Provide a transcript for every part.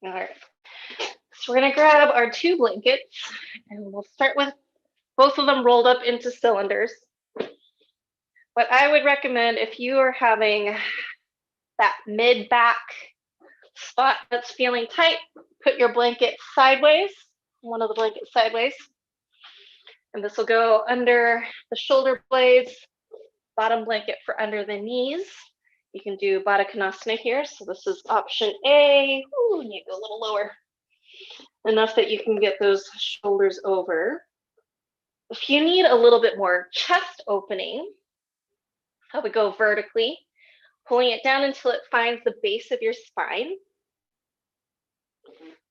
All right. So we're going to grab our 2 blankets, and we'll start with both of them rolled up into cylinders. What I would recommend, if you are having that mid-back spot that's feeling tight, put your blanket sideways, one of the blankets sideways, and this will go under the shoulder blades, bottom blanket for under the knees. You can do Baddha Konasana here. So this is option A. Ooh, you go a little lower, enough that you can get those shoulders over. If you need a little bit more chest opening, I would go vertically, pulling it down until it finds the base of your spine.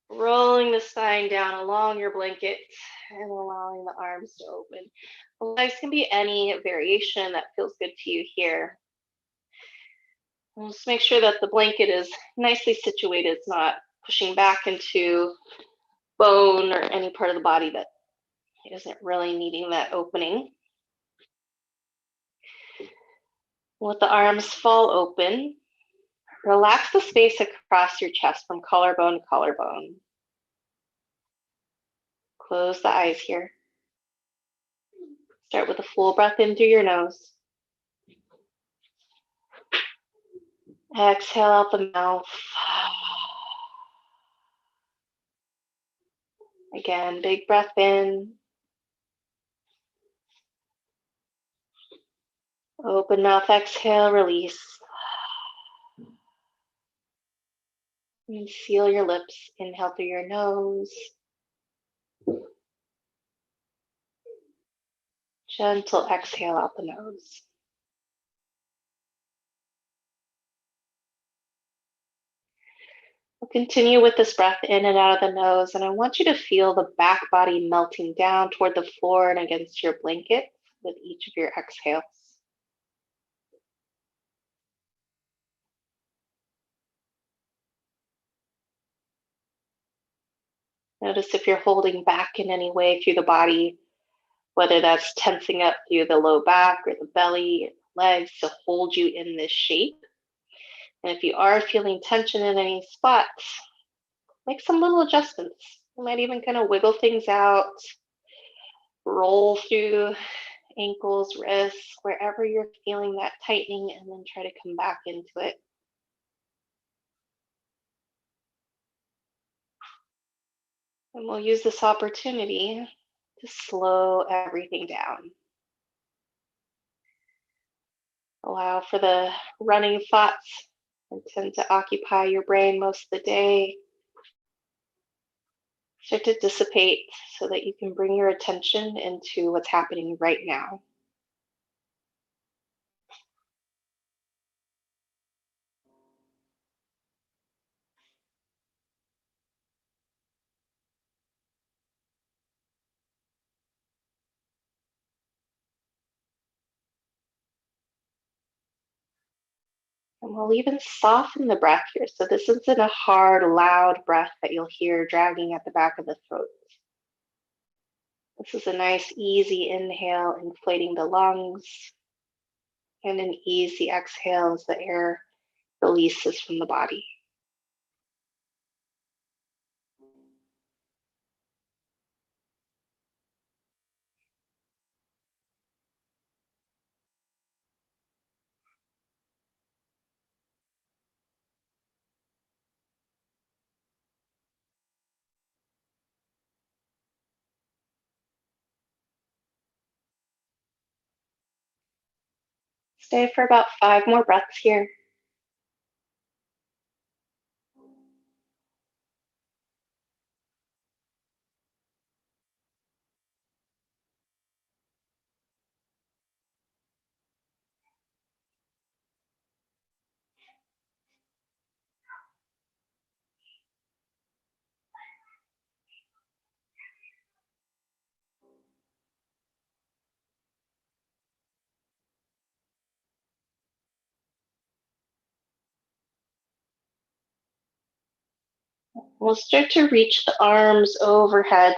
Rolling the spine down along your blanket and allowing the arms to open. The legs can be any variation that feels good to you here. And just make sure that the blanket is nicely situated. It's not pushing back into bone or any part of the body that isn't really needing that opening. Let the arms fall open. Relax the space across your chest from collarbone to collarbone. Close the eyes here. Start with a full breath in through your nose. Exhale out the mouth. Again, big breath in. Open mouth, exhale, release. And seal your lips. Inhale through your nose. Gentle exhale out the nose. We'll continue with this breath in and out of the nose, and I want you to feel the back body melting down toward the floor and against your blanket with each of your exhales. Notice if you're holding back in any way through the body, whether that's tensing up through the low back or the belly or the legs to hold you in this shape. And if you are feeling tension in any spots, make some little adjustments. You might even kind of wiggle things out, roll through ankles, wrists, wherever you're feeling that tightening, and then try to come back into it. And we'll use this opportunity to slow everything down. Allow for the running thoughts that tend to occupy your brain most of the day. Start to dissipate so that you can bring your attention into what's happening right now. And we'll even soften the breath here. So this isn't a hard, loud breath that you'll hear dragging at the back of the throat. This is a nice, easy inhale, inflating the lungs, and an easy exhale as the air releases from the body. Stay for about 5 more breaths here. We'll start to reach the arms overhead.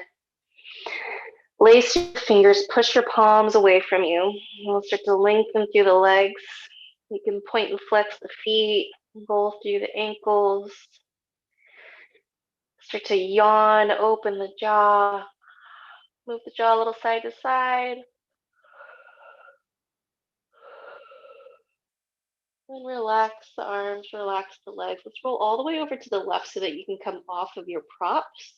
Lace your fingers, push your palms away from you. We'll start to lengthen through the legs. You can point and flex the feet, roll through the ankles. Start to yawn, open the jaw, move the jaw a little side to side. And relax the arms, relax the legs. Let's roll all the way over to the left so that you can come off of your props.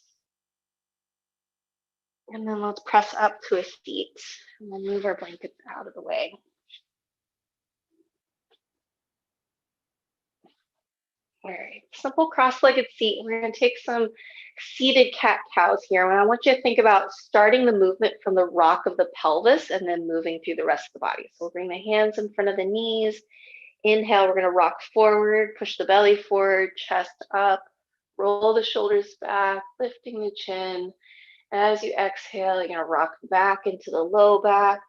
And then let's press up to a seat and then move our blankets out of the way. All right, simple cross-legged seat. We're going to take some seated cat-cows here. And I want you to think about starting the movement from the rock of the pelvis and then moving through the rest of the body. So we'll bring the hands in front of the knees. Inhale, we're going to rock forward, push the belly forward, chest up, roll the shoulders back, lifting the chin. As you exhale, you're going to rock back into the low back,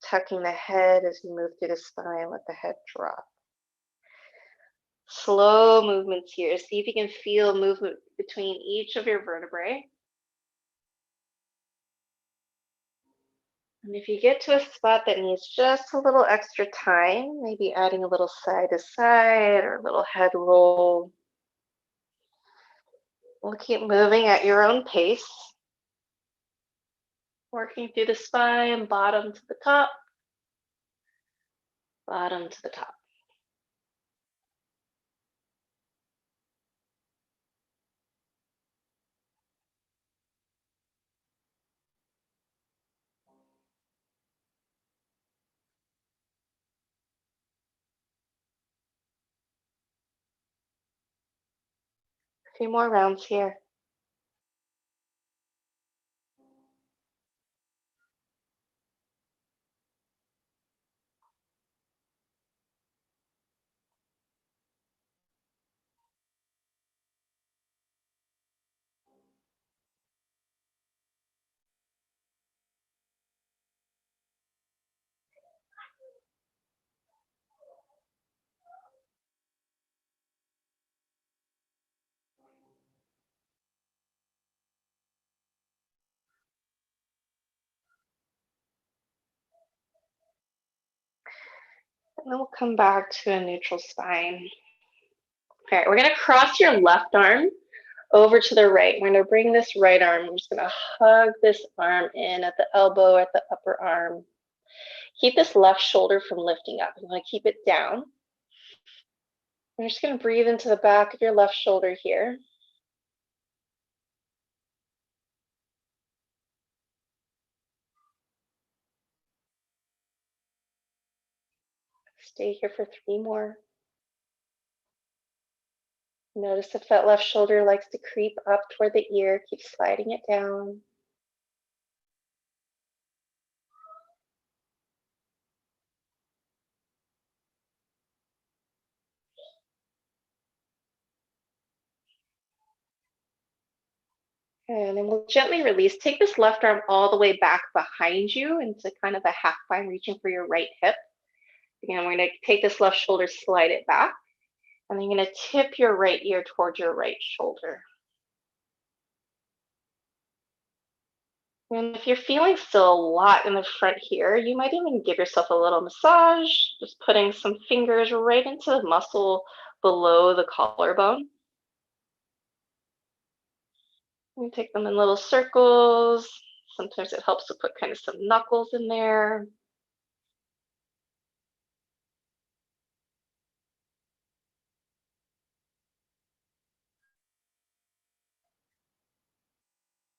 tucking the head as you move through the spine, let the head drop. Slow movements here. See if you can feel movement between each of your vertebrae. And if you get to a spot that needs just a little extra time, maybe adding a little side to side or a little head roll, we'll keep moving at your own pace. Working through the spine, bottom to the top, bottom to the top. A few more rounds here. And then we'll come back to a neutral spine. All right, we're going to cross your left arm over to the right. We're going to bring this right arm. I'm just going to hug this arm in at the elbow, at the upper arm. Keep this left shoulder from lifting up. I'm going to keep it down. I'm just going to breathe into the back of your left shoulder here. Stay here for 3 more. Notice if that left shoulder likes to creep up toward the ear, keep sliding it down. And then we'll gently release. Take this left arm all the way back behind you into kind of a half bind, reaching for your right hip. Again, we're going to take this left shoulder, slide it back, and then you're going to tip your right ear towards your right shoulder. And if you're feeling still a lot in the front here, you might even give yourself a little massage, just putting some fingers right into the muscle below the collarbone. You take them in little circles. Sometimes it helps to put kind of some knuckles in there.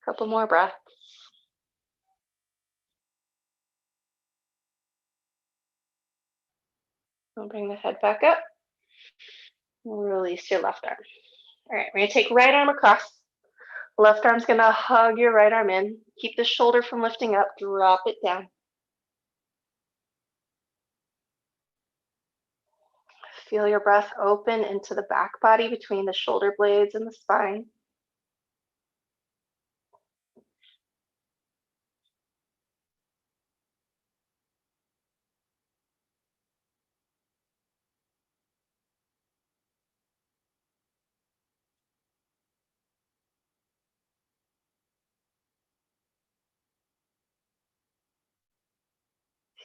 Couple more breaths. We'll bring the head back up. We'll release your left arm. All right, we're gonna take right arm across. Left arm's gonna hug your right arm in. Keep the shoulder from lifting up, drop it down. Feel your breath open into the back body between the shoulder blades and the spine.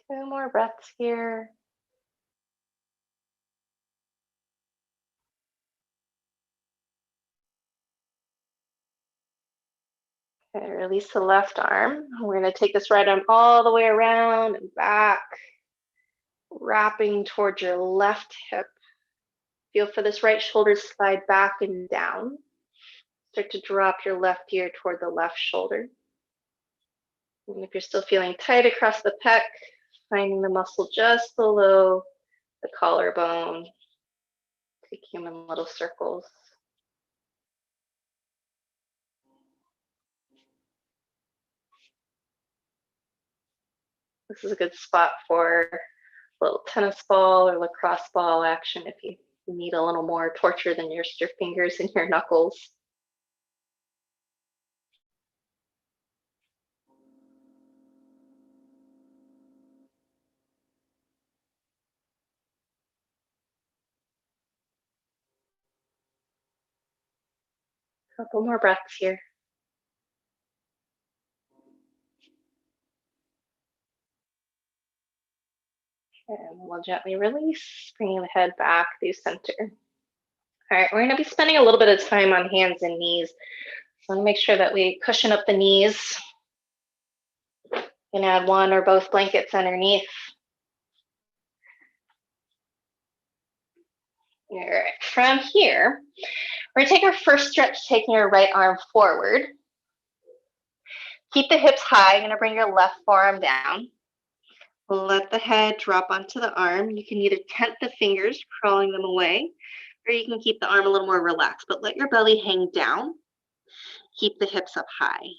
Two more breaths here. Okay, release the left arm. We're going to take this right arm all the way around and back, wrapping towards your left hip. Feel for this right shoulder slide back and down. Start to drop your left ear toward the left shoulder. And if you're still feeling tight across the pec, finding the muscle just below the collarbone, taking them in little circles. This is a good spot for a little tennis ball or lacrosse ball action if you need a little more torture than just your fingers and your knuckles. Couple more breaths here. And we'll gently release, bringing the head back through center. All right, we're going to be spending a little bit of time on hands and knees. So I'm going to make sure that we cushion up the knees. You can add one or both blankets underneath. All right, from here, we're going to take our first stretch, taking your right arm forward. Keep the hips high. You're going to bring your left forearm down. Let the head drop onto the arm. You can either tent the fingers, crawling them away, or you can keep the arm a little more relaxed, but let your belly hang down. Keep the hips up high.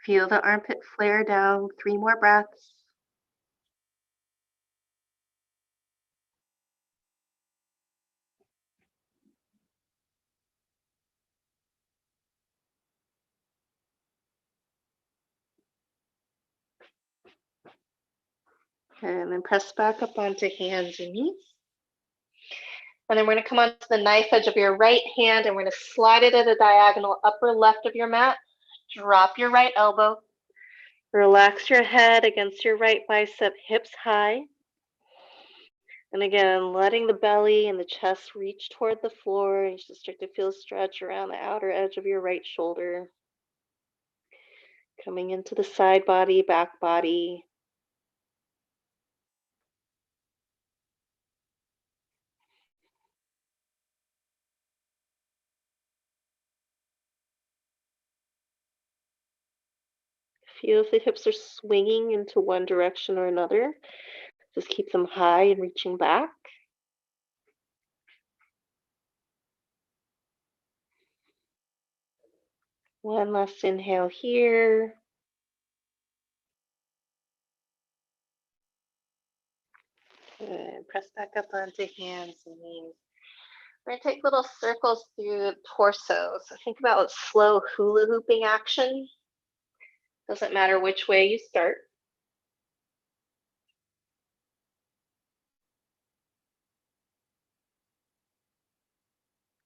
Feel the armpit flare down. 3 more breaths. And then press back up onto hands and knees. And then we're going to come onto the knife edge of your right hand and we're going to slide it at a diagonal upper left of your mat. Drop your right elbow. Relax your head against your right bicep, hips high. And again, letting the belly and the chest reach toward the floor. You should start to feel a stretch around the outer edge of your right shoulder. Coming into the side body, back body. Feel if the hips are swinging into one direction or another. Just keep them high and reaching back. One last inhale here. Good. Press back up onto hands and knees. We're going to take little circles through the torso. So think about slow hula hooping action. Doesn't matter which way you start.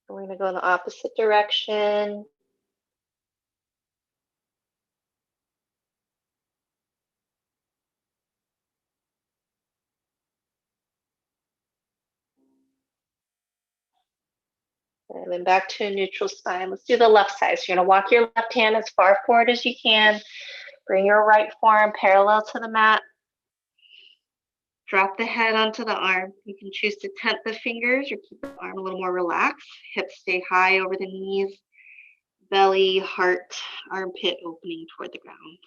We're going to go in the opposite direction. And then back to a neutral spine. Let's do the left side. So you're going to walk your left hand as far forward as you can. Bring your right forearm parallel to the mat. Drop the head onto the arm. You can choose to tent the fingers or keep the arm a little more relaxed. Hips stay high over the knees. Belly, heart, armpit opening toward the ground.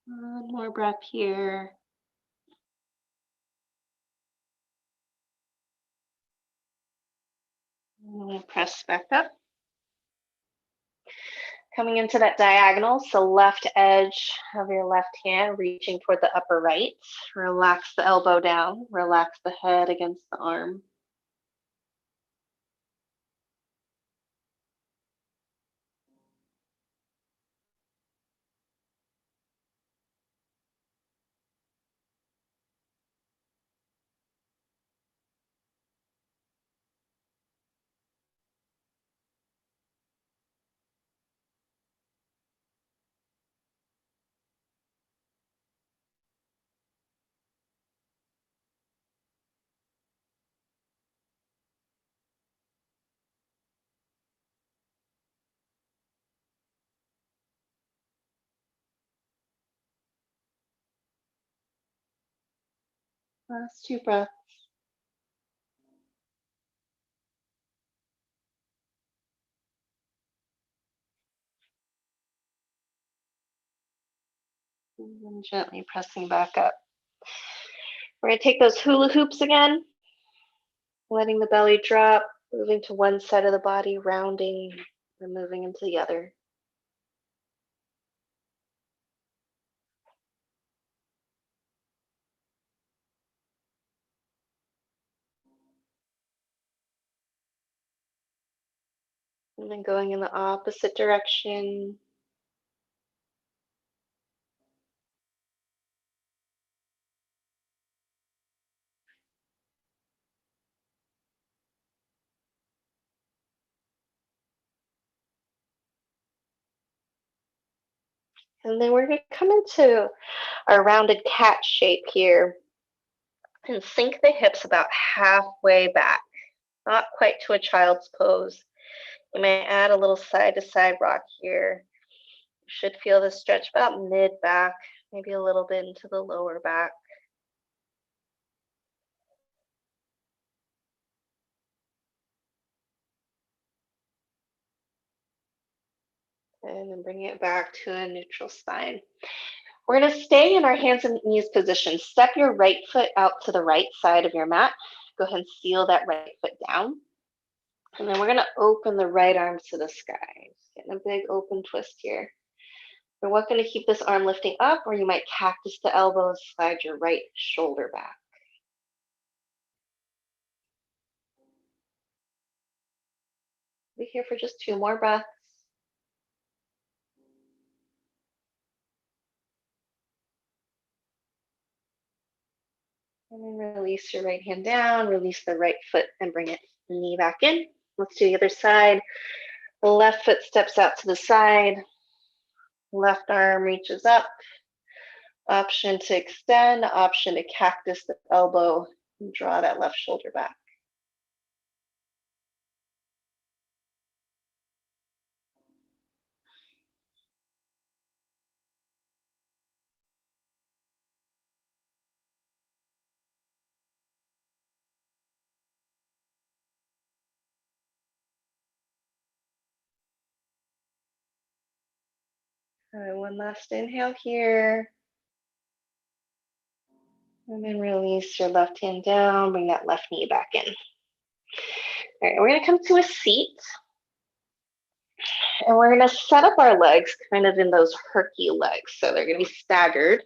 One more breath here. And press back up. Coming into that diagonal, so left edge of your left hand reaching toward the upper right. Relax the elbow down, relax the head against the arm. Last two breaths. And gently pressing back up. We're going to take those hula hoops again, letting the belly drop, moving to one side of the body, rounding, and moving into the other. And then going in the opposite direction. And then we're going to come into our rounded cat shape here and sink the hips about halfway back, not quite to a child's pose. You may add a little side to side rock here. You should feel the stretch about mid back, maybe a little bit into the lower back. And then bring it back to a neutral spine. We're going to stay in our hands and knees position. Step your right foot out to the right side of your mat. Go ahead and seal that right foot down. And then we're going to open the right arm to the sky. Just getting a big open twist here. We're going to keep this arm lifting up, or you might cactus the elbows, slide your right shoulder back. Be here for just 2 more breaths. And then release your right hand down, release the right foot and bring it knee back in. Let's do the other side. The left foot steps out to the side. Left arm reaches up. Option to extend, option to cactus the elbow and draw that left shoulder back. All right, one last inhale here. And then release your left hand down, bring that left knee back in. All right, we're gonna come to a seat. And we're gonna set up our legs kind of in those herky legs. So they're gonna be staggered.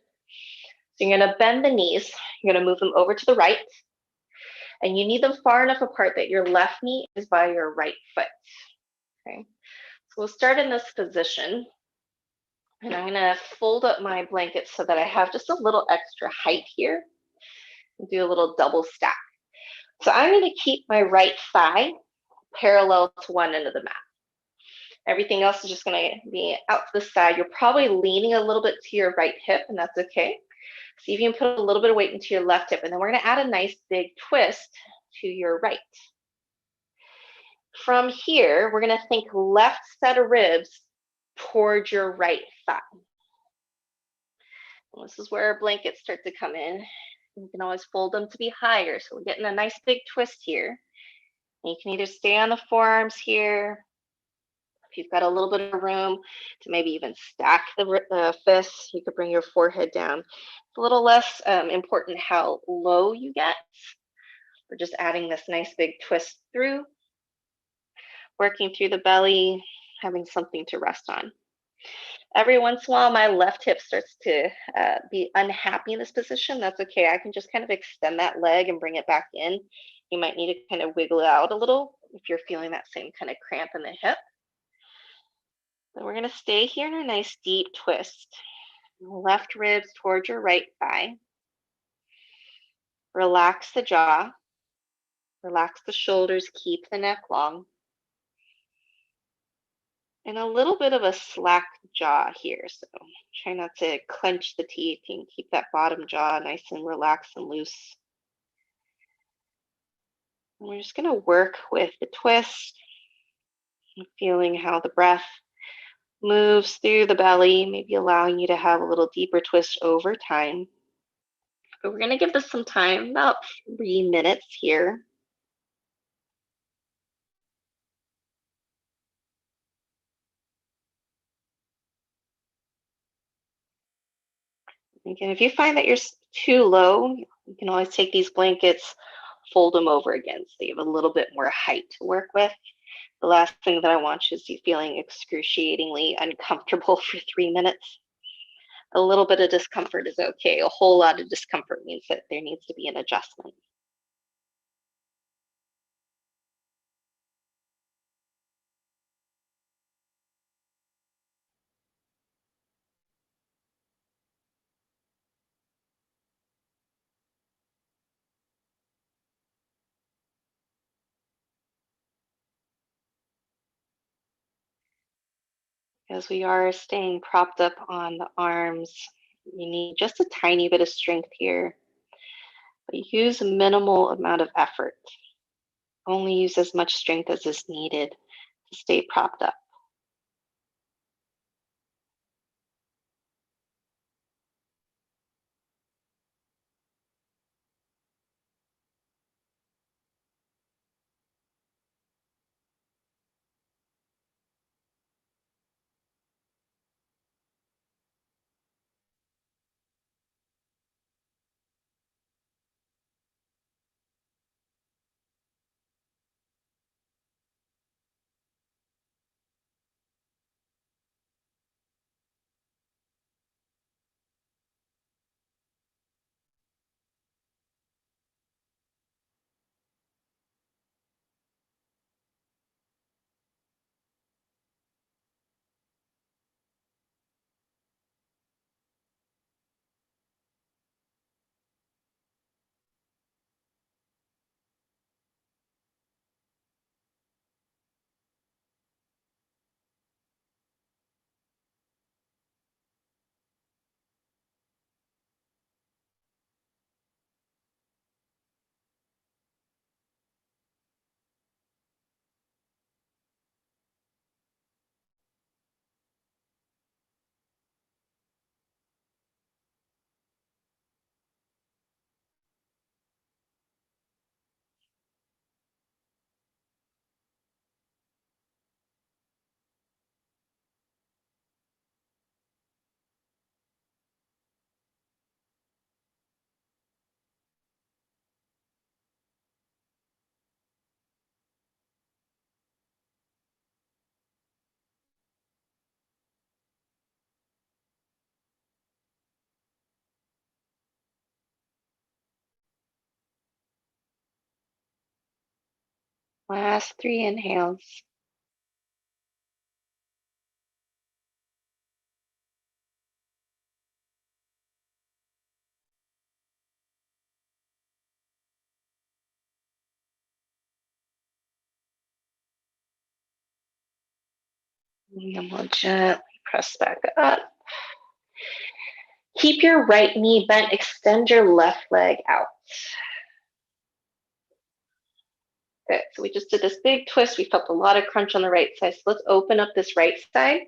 So you're gonna bend the knees. You're gonna move them over to the right. And you need them far enough apart that your left knee is by your right foot. Okay, so we'll start in this position. And I'm gonna fold up my blanket so that I have just a little extra height here and do a little double stack. So I'm gonna keep my right thigh parallel to one end of the mat. Everything else is just gonna be out to the side. You're probably leaning a little bit to your right hip, and that's okay. See if you can put a little bit of weight into your left hip, and then we're gonna add a nice big twist to your right. From here, we're gonna think left set of ribs towards your right thigh. And this is where our blankets start to come in. You can always fold them to be higher. So we're getting a nice big twist here. And you can either stay on the forearms here, If you've got a little bit of room to maybe even stack the fists, you could bring your forehead down. It's a little less important how low you get. We're just adding this nice big twist through, working through the belly, having something to rest on. Every once in a while, my left hip starts to be unhappy in this position. That's okay. I can just kind of extend that leg and bring it back in. You might need to kind of wiggle it out a little if you're feeling that same kind of cramp in the hip. So we're going to stay here in a nice deep twist. Left ribs towards your right thigh. Relax the jaw. Relax the shoulders. Keep the neck long. And a little bit of a slack jaw here. So try not to clench the teeth and keep that bottom jaw nice and relaxed and loose. And we're just going to work with the twist and feeling how the breath moves through the belly, maybe allowing you to have a little deeper twist over time. But we're going to give this some time, about 3 minutes here. Again, if you find that you're too low, you can always take these blankets, fold them over again so you have a little bit more height to work with. The last thing that I want is you feeling excruciatingly uncomfortable for 3 minutes. A little bit of discomfort is okay. A whole lot of discomfort means that there needs to be an adjustment. As we are staying propped up on the arms, you need just a tiny bit of strength here, but use a minimal amount of effort. Only use as much strength as is needed to stay propped up. Last 3 inhales. And then we'll gently press back up. Keep your right knee bent. Extend your left leg out. Good. So we just did this big twist. We felt a lot of crunch on the right side. So let's open up this right side.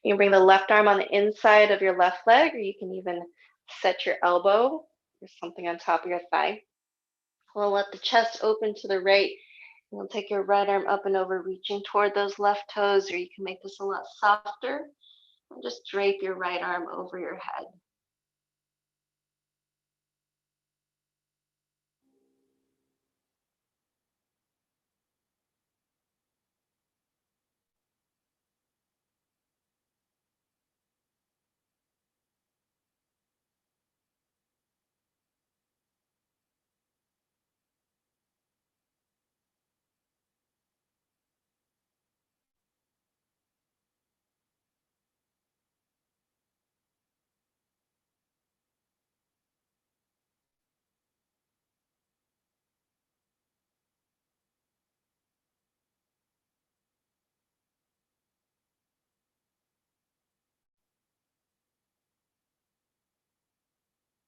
You can bring the left arm on the inside of your left leg, or you can even set your elbow or something on top of your thigh. We'll let the chest open to the right. You'll take your right arm up and over, reaching toward those left toes, or you can make this a lot softer. And just drape your right arm over your head.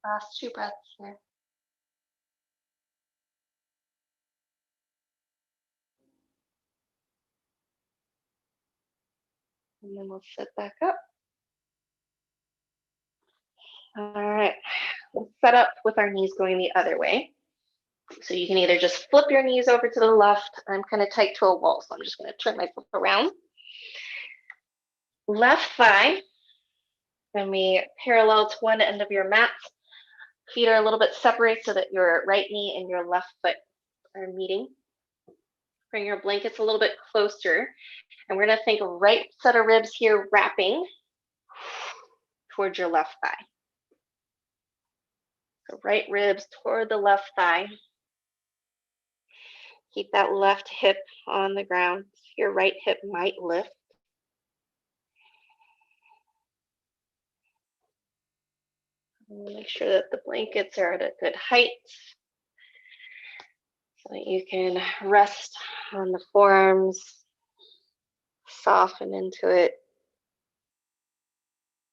Last 2 breaths here. And then we'll sit back up. All right, we'll set up with our knees going the other way. So you can either just flip your knees over to the left. I'm kind of tight to a wall, so I'm just going to turn myself around. Left thigh, and we parallel to one end of your mat. Feet are a little bit separated so that your right knee and your left foot are meeting. Bring your blankets a little bit closer, and we're going to think right set of ribs here wrapping towards your left thigh. So right ribs toward the left thigh. Keep that left hip on the ground. Your right hip might lift. Make sure that the blankets are at a good height so that you can rest on the forearms, soften into it,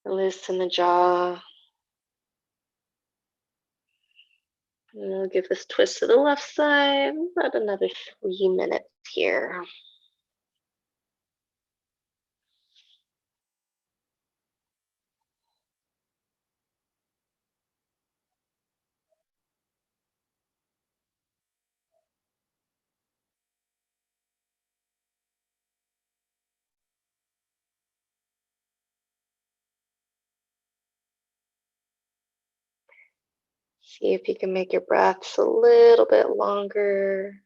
loosen the jaw. And we'll give this twist to the left side, about another 3 minutes here. See if you can make your breaths a little bit longer.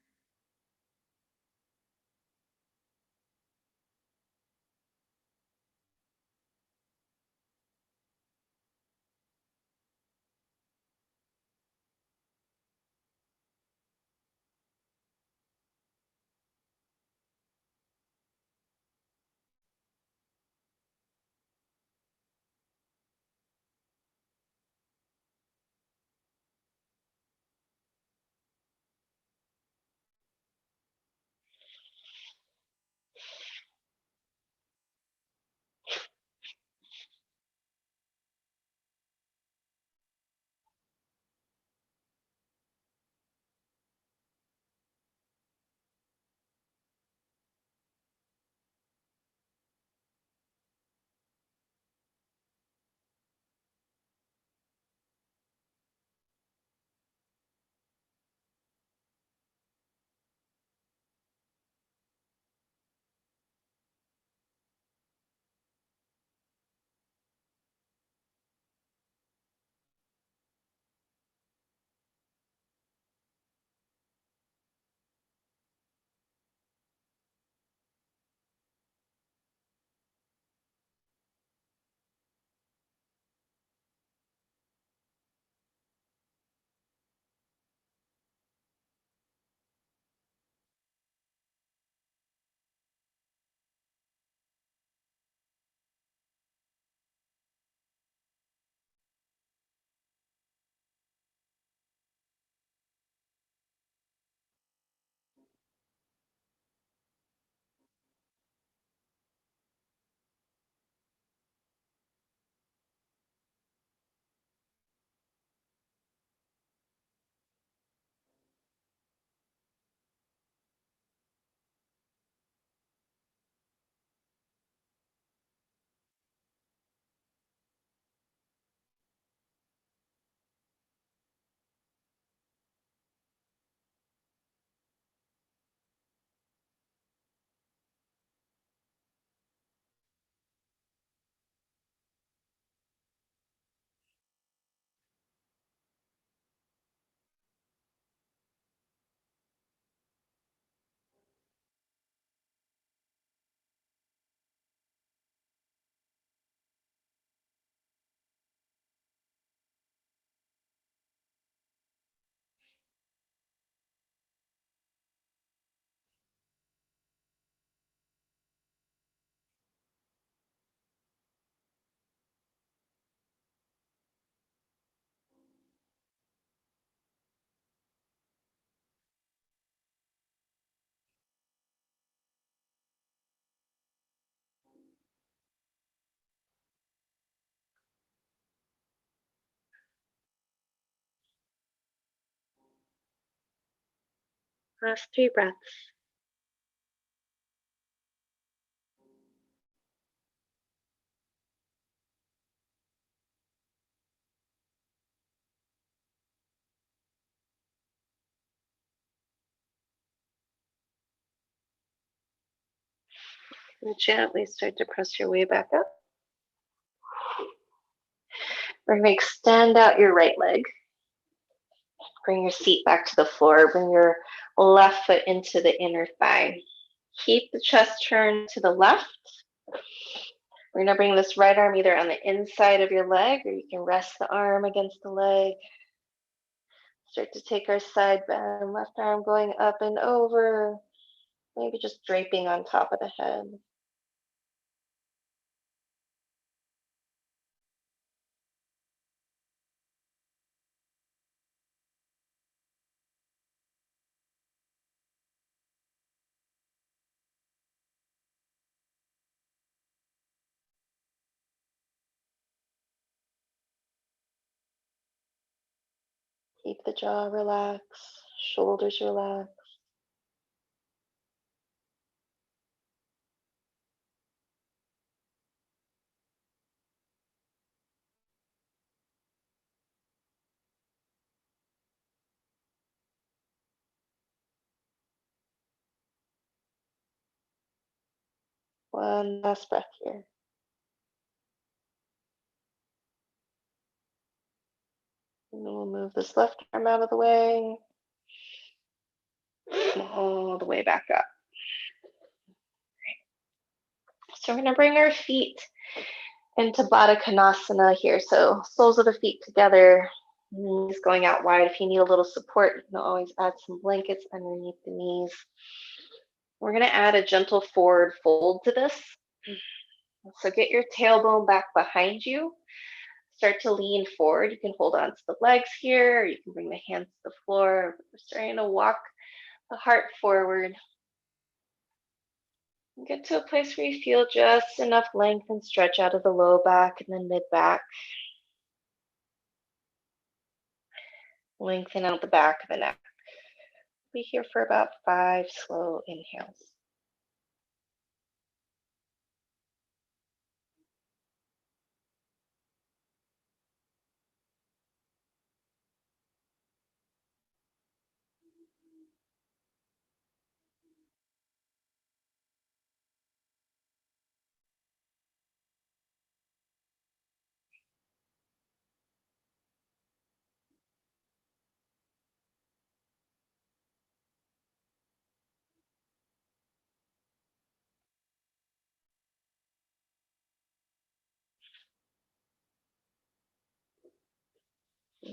Last 3 breaths. And gently start to press your way back up. We're going to extend out your right leg. Bring your seat back to the floor. Bring your left foot into the inner thigh. Keep the chest turned to the left. We're going to bring this right arm either on the inside of your leg, or you can rest the arm against the leg. Start to take our side bend, left arm going up and over, maybe just draping on top of the head. Keep the jaw relaxed, shoulders relaxed. One last breath here. And then we'll move this left arm out of the way. And all the way back up. So we're going to bring our feet into Baddha Konasana here. So soles of the feet together, knees going out wide. If you need a little support, you can always add some blankets underneath the knees. We're going to add a gentle forward fold to this. So get your tailbone back behind you. Start to lean forward. You can hold on to the legs here, or you can bring the hands to the floor. We're starting to walk the heart forward. Get to a place where you feel just enough length and stretch out of the low back and then mid back. Lengthen out the back of the neck. Be here for about 5 slow inhales.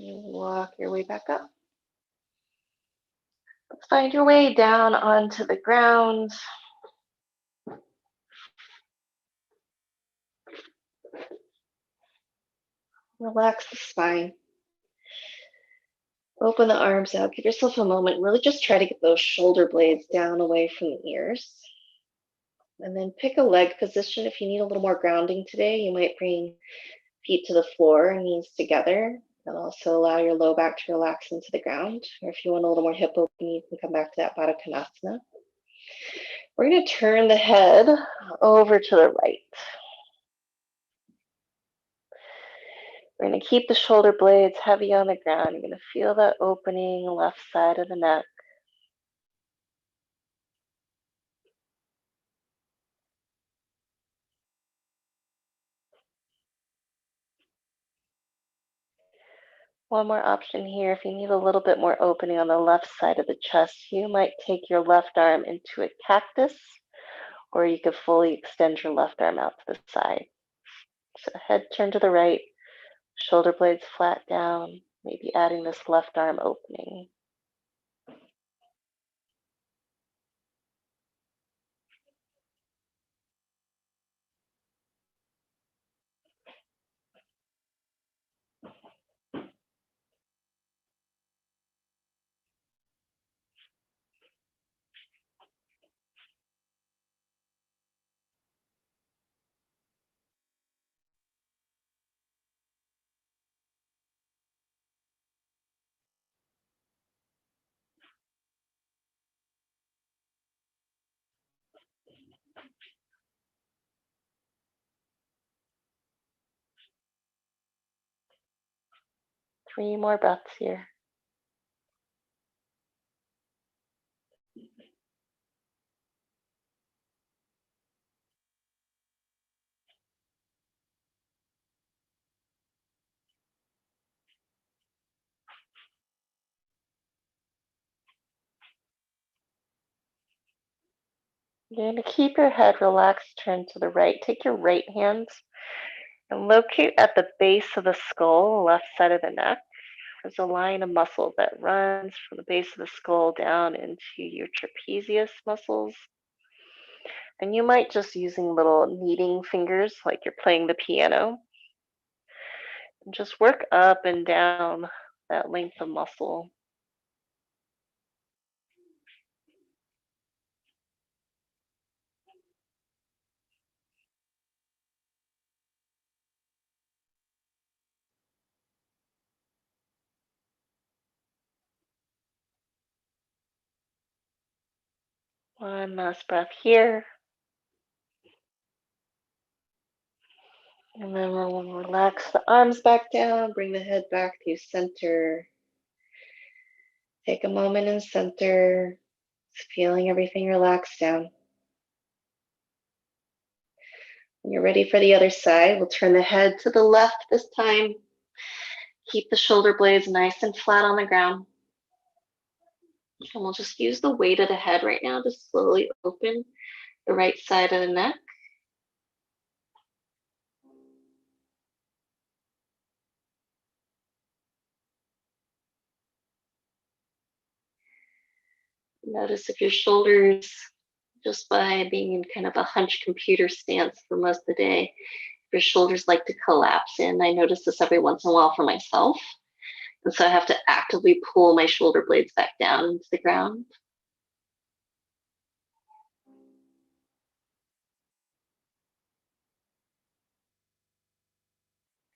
Walk your way back up. Find your way down onto the ground. Relax the spine. Open the arms out. Give yourself a moment. Really just try to get those shoulder blades down away from the ears. And then pick a leg position. If you need a little more grounding today, you might bring feet to the floor and knees together. And also allow your low back to relax into the ground. Or if you want a little more hip open, you can come back to that Baddha Konasana. We're going to turn the head over to the right. We're going to keep the shoulder blades heavy on the ground. You're going to feel that opening left side of the neck. One more option here. If you need a little bit more opening on the left side of the chest, you might take your left arm into a cactus, or you could fully extend your left arm out to the side. So head turn to the right, shoulder blades flat down, maybe adding this left arm opening. 3 more breaths here. You're going to keep your head relaxed, turn to the right. Take your right hand and locate at the base of the skull, left side of the neck. There's a line of muscle that runs from the base of the skull down into your trapezius muscles. And you might just using little kneading fingers like you're playing the piano. And just work up and down that length of muscle. One last breath here. And then we'll relax the arms back down, bring the head back to center. Take a moment in center, feeling everything relax down. When you're ready for the other side, we'll turn the head to the left this time. Keep the shoulder blades nice and flat on the ground. And we'll just use the weight of the head right now to slowly open the right side of the neck. Notice if your shoulders, just by being in kind of a hunched computer stance for most of the day, if your shoulders like to collapse in. I notice this every once in a while for myself. And so I have to actively pull my shoulder blades back down into the ground.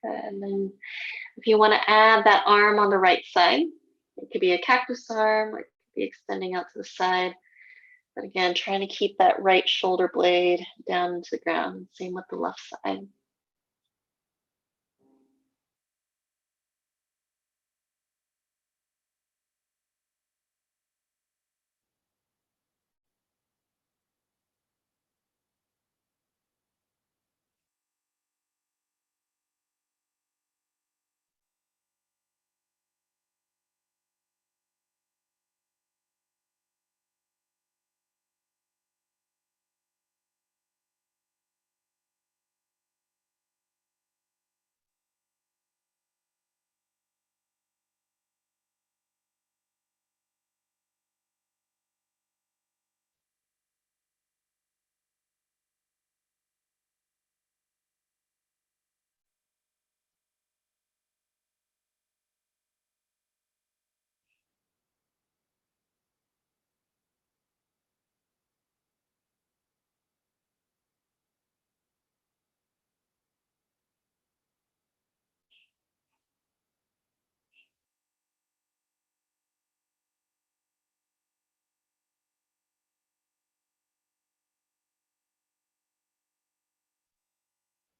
And then if you want to add that arm on the right side, it could be a cactus arm, or it could be extending out to the side. But again, trying to keep that right shoulder blade down into the ground. Same with the left side.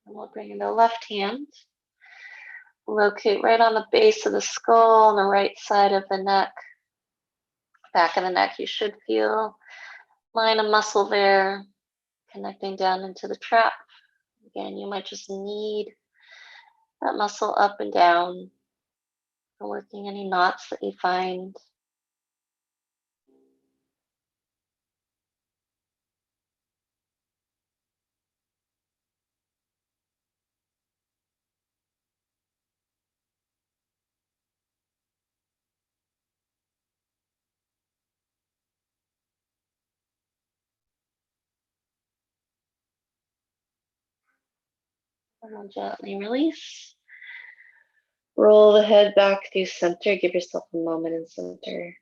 And we'll bring in the left hand. Locate right on the base of the skull on the right side of the neck. Back of the neck, you should feel line of muscle there connecting down into the trap. Again, you might just need that muscle up and down for working any knots that you find. And I'll gently release. Roll the head back to center. Give yourself a moment in center.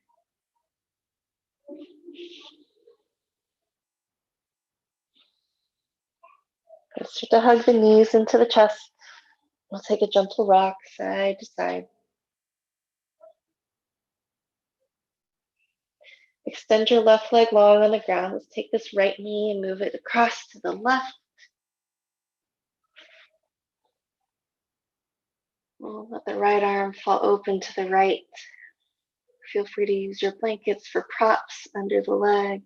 Start to hug the knees into the chest. We'll take a gentle rock side to side. Extend your left leg long on the ground. Let's take this right knee and move it across to the left. We'll let the right arm fall open to the right. Feel free to use your blankets for props under the legs.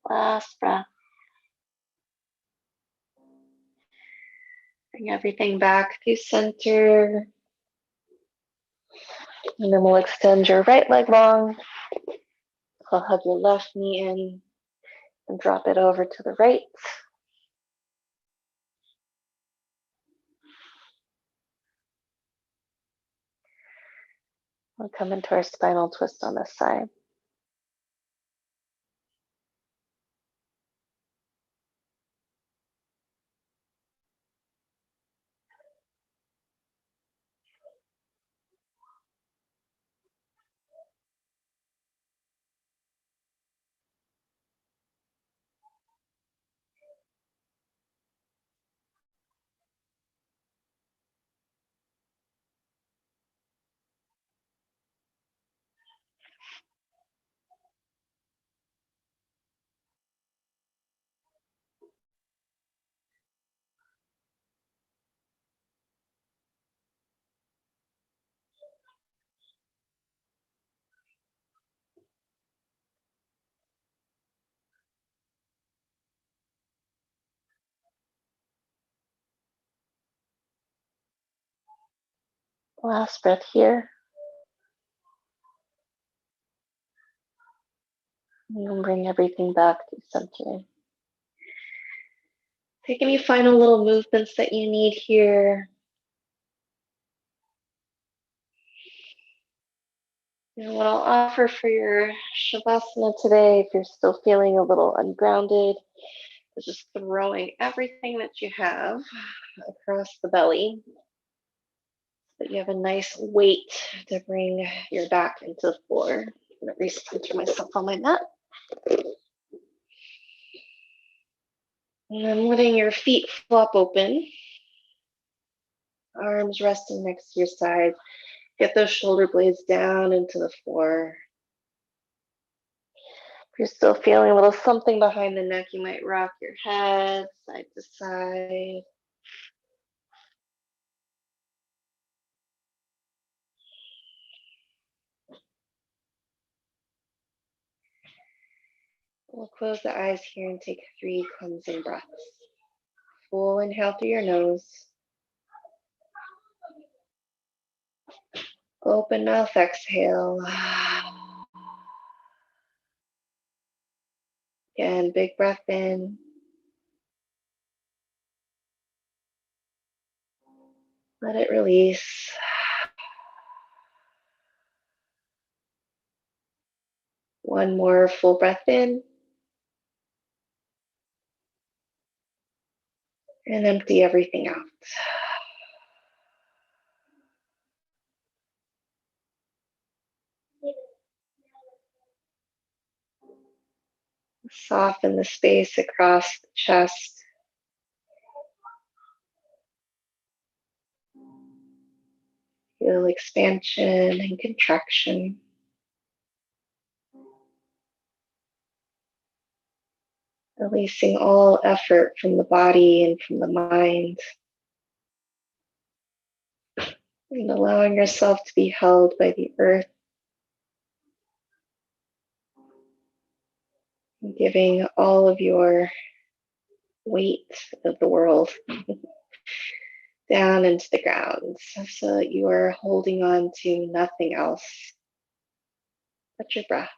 Last breath. Bring everything back to center. And then we'll extend your right leg long. I'll hug your left knee in and drop it over to the right. We'll come into our spinal twist on this side. Last breath here. And bring everything back to center. Take any final little movements that you need here. And what I'll offer for your Shavasana today, if you're still feeling a little ungrounded, is just throwing everything that you have across the belly so that you have a nice weight to bring your back into the floor. I'm going to recenter myself on my mat. And then letting your feet flop open. Arms resting next to your sides. Get those shoulder blades down into the floor. If you're still feeling a little something behind the neck, you might rock your head side to side. We'll close the eyes here and take 3 cleansing breaths. Full inhale through your nose. Open mouth, exhale. Again, big breath in. Let it release. One more full breath in. And empty everything out. Soften the space across the chest. Feel expansion and contraction. Releasing all effort from the body and from the mind. And allowing yourself to be held by the earth. And giving all of your weight of the world down into the ground so that you are holding on to nothing else but your breath.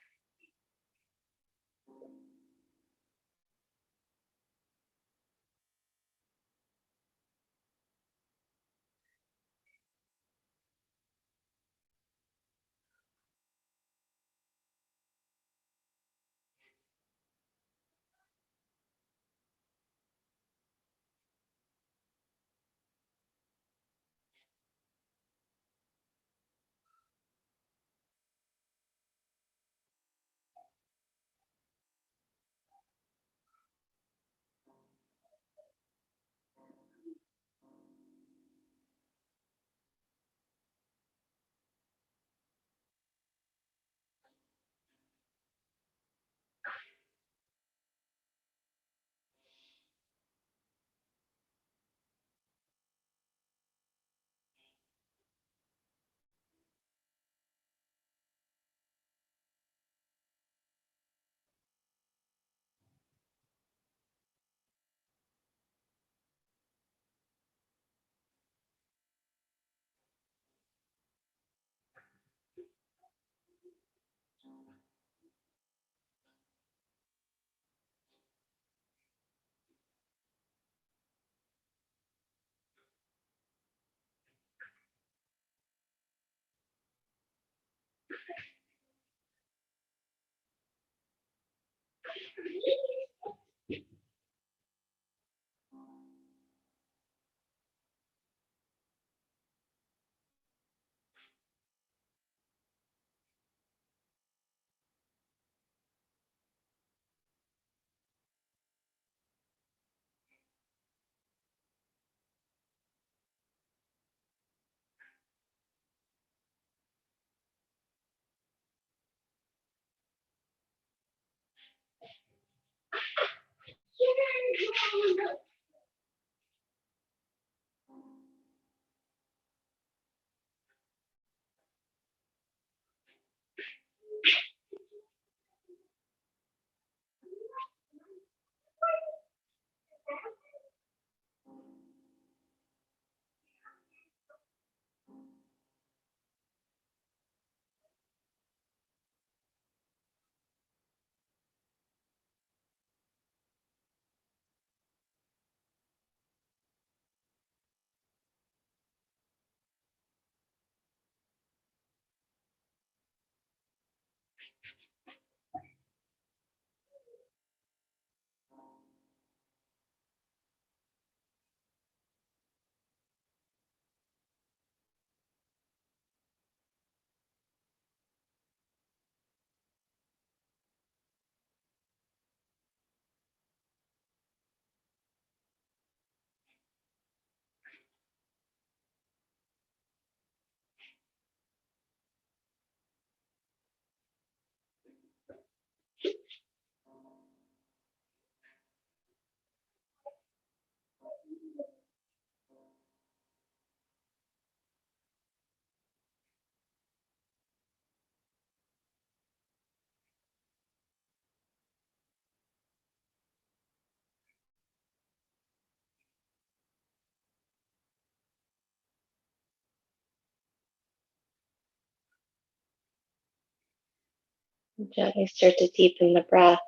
And gently start to deepen the breath.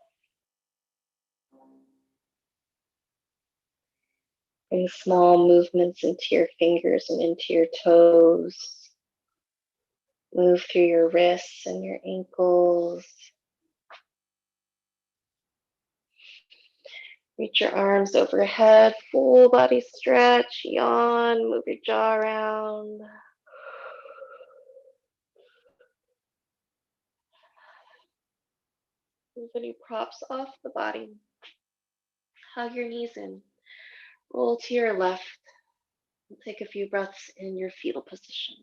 Bring small movements into your fingers and into your toes. Move through your wrists and your ankles. Reach your arms overhead, full body stretch, yawn, move your jaw around. Move any props off the body. Hug your knees in. Roll to your left. Take a few breaths in your fetal position.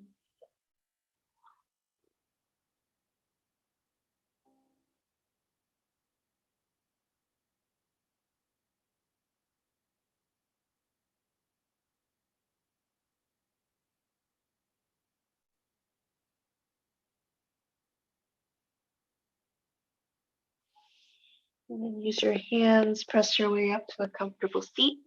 And then use your hands, press your way up to a comfortable seat.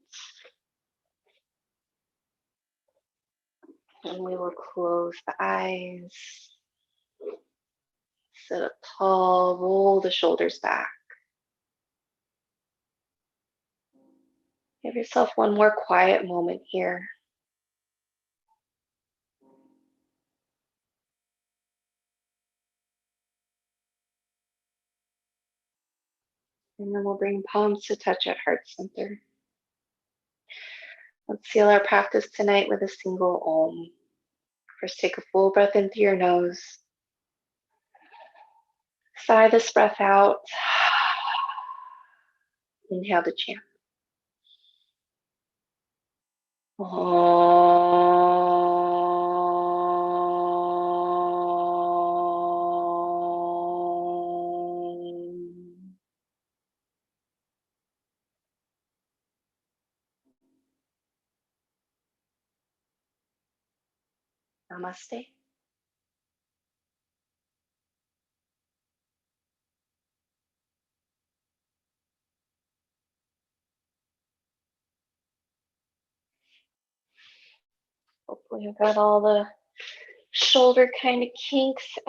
And we will close the eyes. Sit up tall, roll the shoulders back. Give yourself one more quiet moment here. And then we'll bring palms to touch at heart center. Let's seal our practice tonight with a single Om. First, take a full breath in through your nose. Sigh this breath out. Inhale to chant. Namaste. Hopefully, I've got all the shoulder kind of kinks